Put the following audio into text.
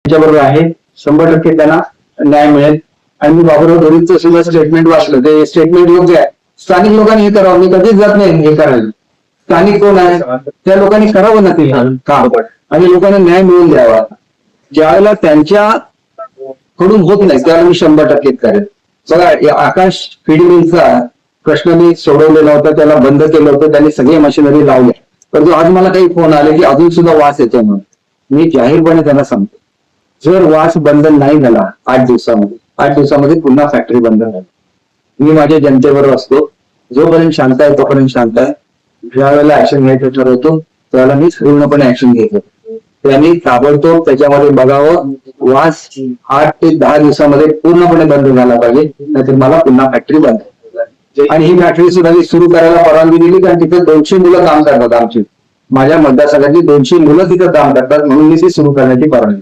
त्याच्याबरोबर आहे, 100% त्यांना न्याय मिळेल. आणि मी बाबूराव धोरीचं सुद्धा स्टेटमेंट वाचलं, ते स्टेटमेंट योग्य आहे. स्थानिक लोकांनी हे करावं, मी कधीच जात नाही हे करायला. स्थानिक कोण आहे त्या लोकांनी करावं ना ते काम आणि लोकांना न्याय मिळवून द्यावा. ज्यावेळेला त्यांच्या कडून होत नाही त्यावेळेला मी 100% करेल. बघा, आकाश फिडिंगचा प्रश्न मी सोडवलेला होता, त्याला बंद केलं होतं, त्यांनी सगळे मशिनरी लावल्या. परंतु आज मला काही फोन आले की अजून सुद्धा वास येतो म्हणून. मी जाहीरपणे त्यांना सांगतो, जर वास बंद नाही झाला 8 दिवसामध्ये पुन्हा फॅक्टरी बंद झाली. मी माझ्या जनतेबरोबर असतो, जोपर्यंत शांत आहे तोपर्यंत शांत आहे. ज्या वेळेला ऍक्शन घ्यायचं ठरवतो त्यावेळेला मी पूर्णपणे ऍक्शन घेतो. त्यांनी ताबडतोब त्याच्यामध्ये बघावं, वास 8 ते 10 दिवसामध्ये पूर्णपणे बंद झाला पाहिजे, नाहीतर मला पुन्हा फॅक्टरी बंद. आणि ही फॅक्टरी सुद्धा मी सुरू करायला परवानगी दिली, कारण तिथे 200 मुलं काम करतात. आमची माझ्या मतदारसंघातली 200 मुलं तिथं काम करतात, म्हणून मी ती सुरू करण्याची परवानगी.